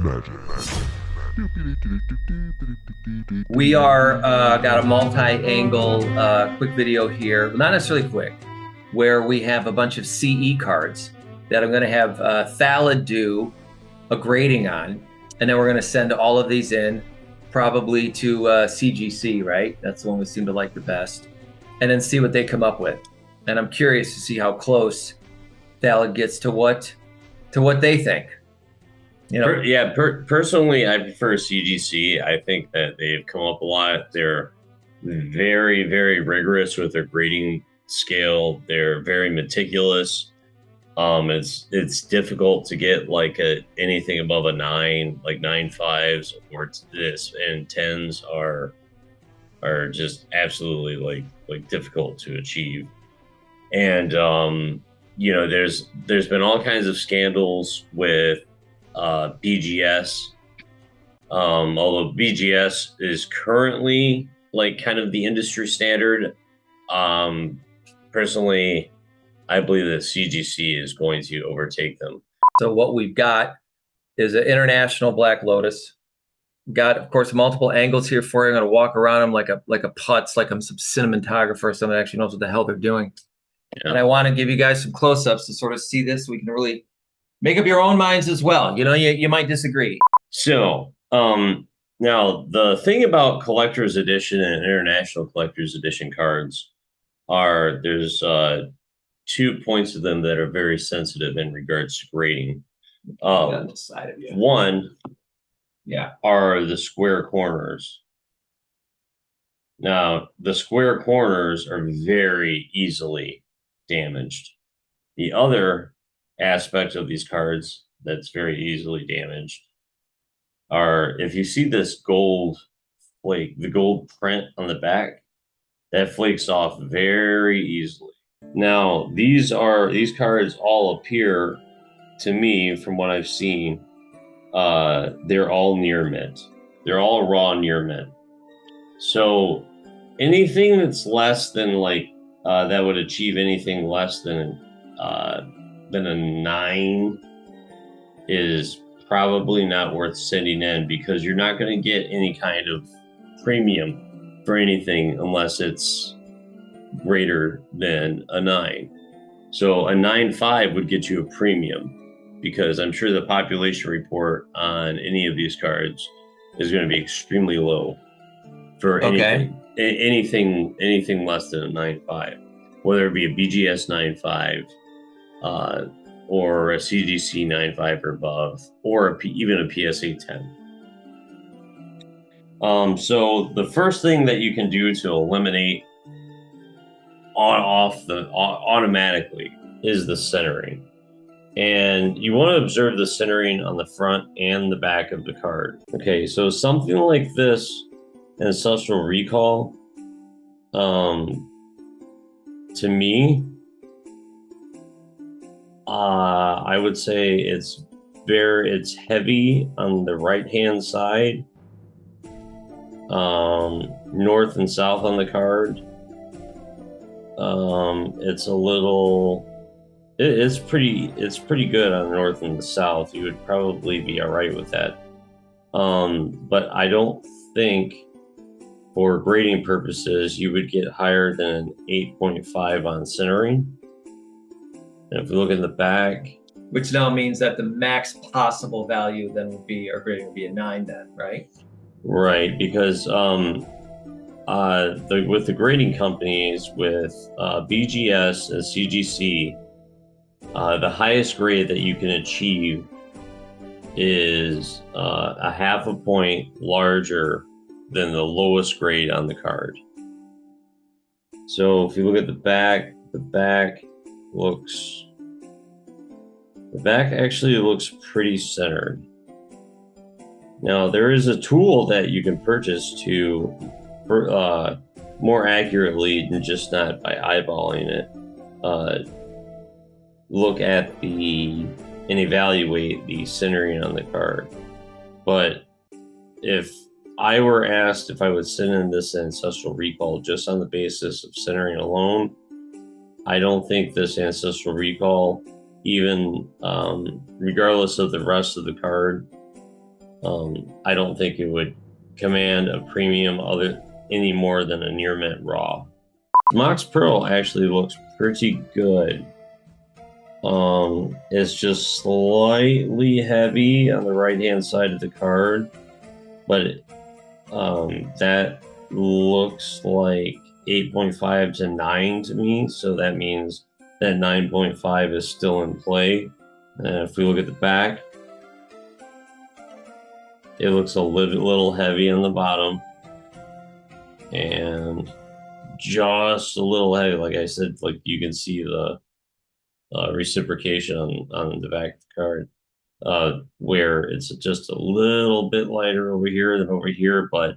Magic. We are got a multi-angle quick video here, well, not necessarily quick, where we have a bunch of CE cards that I'm going to have Thallid do a grading on, and then we're going to send all of these in, probably to CGC, right? That's the one we seem to like the best, and then see what they come up with. And I'm curious to see how close Thallid gets to what they think. You know, Personally, I prefer CGC. I think that they've come up a lot. They're very, very rigorous with their grading scale. They're very meticulous. It's difficult to get like anything above a 9, like 9.5s or this, and 10s are just absolutely like difficult to achieve. And there's been all kinds of scandals with BGS. Although BGS is currently like kind of the industry standard. Personally, I believe that CGC is going to overtake them. so what we've got is an international black Lotus. Got, of course, multiple angles here for you. I'm going to walk around them like a putz, like I'm some cinematographer or someone that actually knows what the hell they're doing. Yeah. And I want to give you guys some close-ups to sort of see this. We can really make up your own minds as well. You know, you might disagree. So, now the thing about collector's edition and international collector's edition cards are there's 2 points of them that are very sensitive in regards to grading. On the side of you. One, yeah, are the square corners. Now, the square corners are very easily damaged. The other aspect of these cards that's very easily damaged are, if you see this gold flake, the gold print on the back, that flakes off very easily. Now, these cards all appear to me, from what I've seen, they're all near mint. They're all raw near mint. So anything that's less than that would achieve anything less than a 9 is probably not worth sending in, because you're not going to get any kind of premium for anything unless it's greater than a 9. So a 9.5 would get you a premium, because I'm sure the population report on any of these cards is going to be extremely low for anything less than a 9.5, whether it be a BGS 9.5 or a CGC 9.5 or above, or even a PSA 10. So the first thing that you can do to eliminate automatically is the centering. And you want to observe the centering on the front and the back of the card. Okay, so something like this, Ancestral Recall, to me, I would say it's heavy on the right-hand side, north and south on the card. It's a little... It's pretty good on the north and the south. You would probably be all right with that. But I don't think, for grading purposes, you would get higher than 8.5 on centering. And if we look in the back, which now means that the max possible value then would be, or grading would be a 9 then, right? Right, because with the grading companies, with BGS and CGC, the highest grade that you can achieve is a half a point larger than the lowest grade on the card. So if you look at the back actually looks pretty centered. Now, there is a tool that you can purchase to more accurately, than just not by eyeballing it, look at and evaluate the centering on the card. But if I were asked if I would send in this Ancestral Recall just on the basis of centering alone, I don't think this Ancestral Recall even regardless of the rest of the card. I don't think it would command a premium any more than a near mint raw. Mox Pearl actually looks pretty good. It's just slightly heavy on the right hand side of the card, but that looks like 8.5 to 9 to me, so that means that 9.5 is still in play. And if we look at the back, it looks a little heavy on the bottom and just a little heavy. Like I said, like you can see the reciprocation on the back of the card, where it's just a little bit lighter over here than over here. But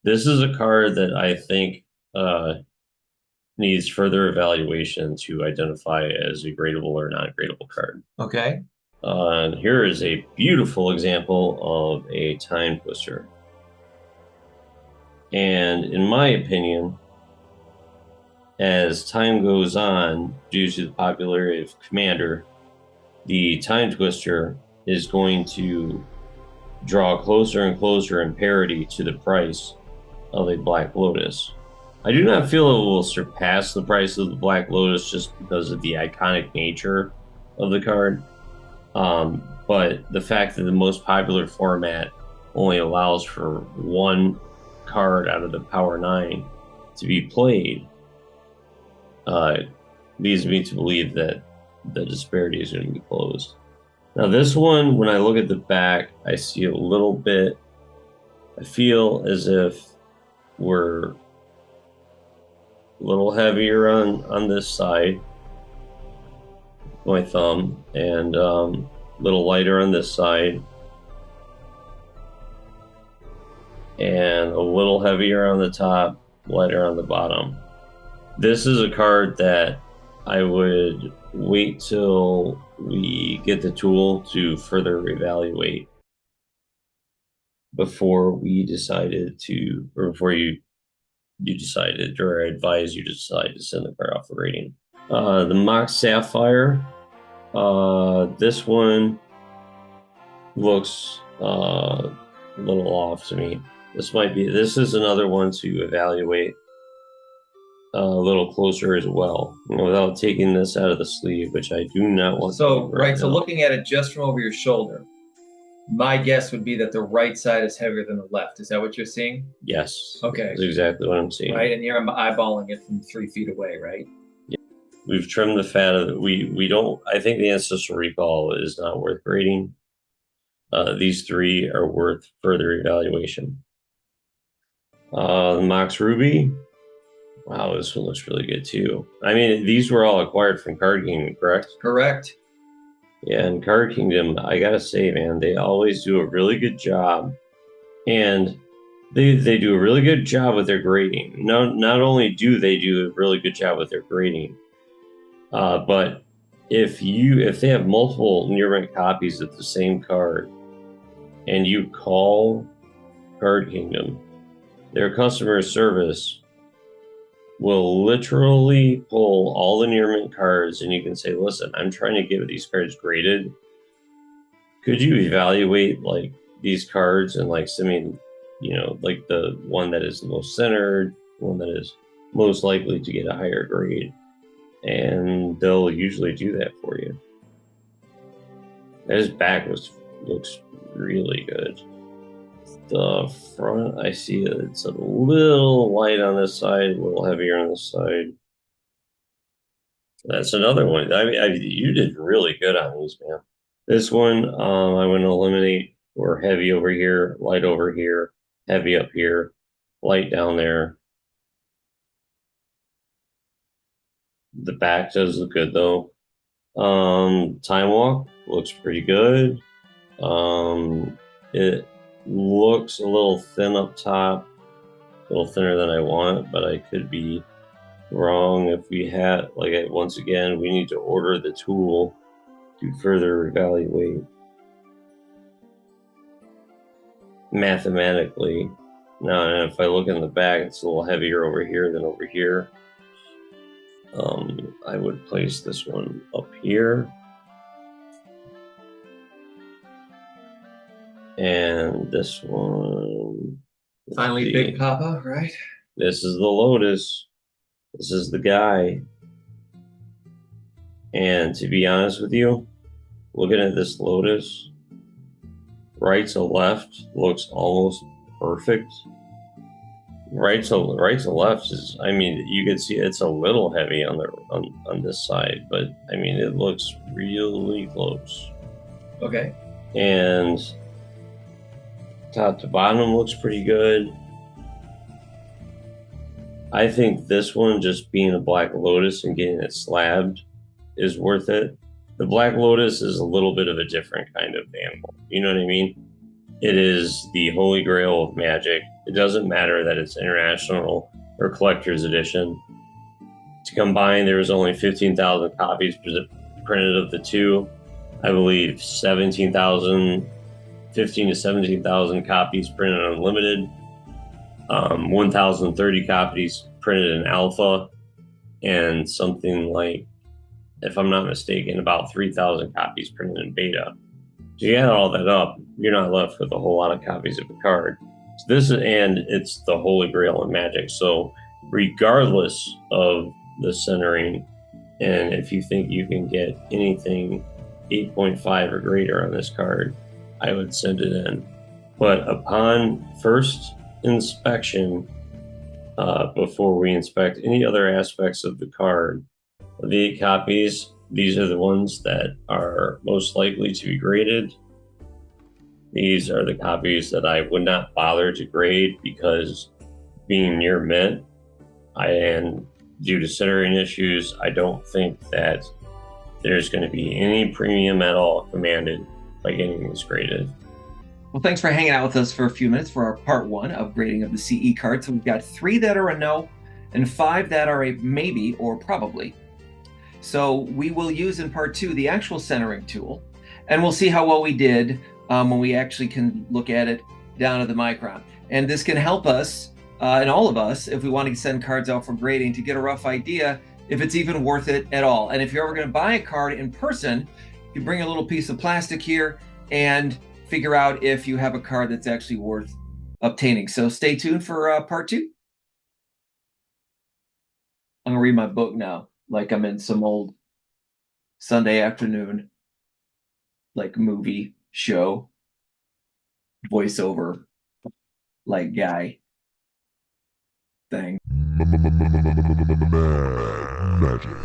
this is a card that I think needs further evaluation to identify as a gradable or not gradable card. Okay. And here is a beautiful example of a time twister. And in my opinion, as time goes on, due to the popularity of Commander, the time twister is going to draw closer and closer in parity to the price of a Black Lotus. I do not feel it will surpass the price of the Black Lotus just because of the iconic nature of the card. But the fact that the most popular format only allows for one card out of the Power 9 to be played leads me to believe that the disparity is going to be closed. Now this one, when I look at the back, I see a little bit, I feel as if we're a little heavier on this side, my thumb, and a little lighter on this side, and a little heavier on the top, lighter on the bottom. This is a card that I would wait till we get the tool to further evaluate before we decided to, or before you decided, or I advise you to decide to send the card off the rating. The Mox Sapphire, this one looks a little off to me. This is another one to evaluate a little closer as well, without taking this out of the sleeve, which I do not want to do right now. So looking at it just from over your shoulder, my guess would be that the right side is heavier than the left. Is that what you're seeing? Yes. Okay. That's exactly what I'm seeing. Right, and you're eyeballing it from 3 feet away, right? Yeah. We've trimmed the fat of it. We don't. I think the Ancestral Recall is not worth grading. These three are worth further evaluation. The Mox Ruby. Wow, this one looks really good too. I mean, these were all acquired from Card Kingdom, correct? Correct. Yeah, and Card Kingdom, I gotta say, man, they always do a really good job, and they do a really good job with their grading. Not only do they do a really good job with their grading, but if they have multiple near mint copies of the same card, and you call Card Kingdom, their customer service will literally pull all the near mint cards, and you can say, listen, I'm trying to get these cards graded. Could you evaluate like these cards and like send me, like the one that is the most centered, one that is most likely to get a higher grade? And they'll usually do that for you. His back looks really good. The front, I see it's a little light on this side, a little heavier on this side. That's another one. I mean, you did really good on these, man. This one, I'm going to eliminate. We're heavy over here, light over here, heavy up here, light down there. The back does look good though. Time Walk looks pretty good. It looks a little thin up top, a little thinner than I want, but I could be wrong. If we had, once again, we need to order the tool to further evaluate mathematically. Now, if I look in the back, it's a little heavier over here than over here. I would place this one up here. And this one. Finally, Big Papa, right? This is the Lotus. This is the guy. And to be honest with you, looking at this Lotus, right to left looks almost perfect. Right to left is, I mean, you can see it's a little heavy on this side, but I mean, it looks really close. Okay. And top to bottom looks pretty good. I think this one, just being a Black Lotus and getting it slabbed, is worth it. The Black Lotus is a little bit of a different kind of animal. You know what I mean? It is the holy grail of Magic. It doesn't matter that it's international or collector's edition. To combine, there was only 15,000 copies printed of the two. I believe 15 to 17,000 copies printed unlimited. 1,030 copies printed in alpha, and something like, if I'm not mistaken, about 3,000 copies printed in beta. So you add all that up, you're not left with a whole lot of copies of a card. So it's the holy grail in Magic. So regardless of the centering, and if you think you can get anything 8.5 or greater on this card, I would send it in. But upon first inspection, before we inspect any other aspects of the card, the 8 copies, these are the ones that are most likely to be graded. These are the copies that I would not bother to grade, because being near mint, and due to centering issues, I don't think that there's going to be any premium at all commanded by getting these graded. Well, thanks for hanging out with us for a few minutes for our part 1 of grading of the CE cards. So we've got 3 that are a no and 5 that are a maybe or probably. So we will use in part 2 the actual centering tool, and we'll see how well we did when we actually can look at it down to the micron. And this can help us, and all of us, if we want to send cards out for grading, to get a rough idea if it's even worth it at all. And if you're ever going to buy a card in person, you bring a little piece of plastic here and figure out if you have a card that's actually worth obtaining. So stay tuned for part 2. I'm gonna read my book now, like I'm in some old Sunday afternoon, like movie show, voiceover, like guy thing. Magic.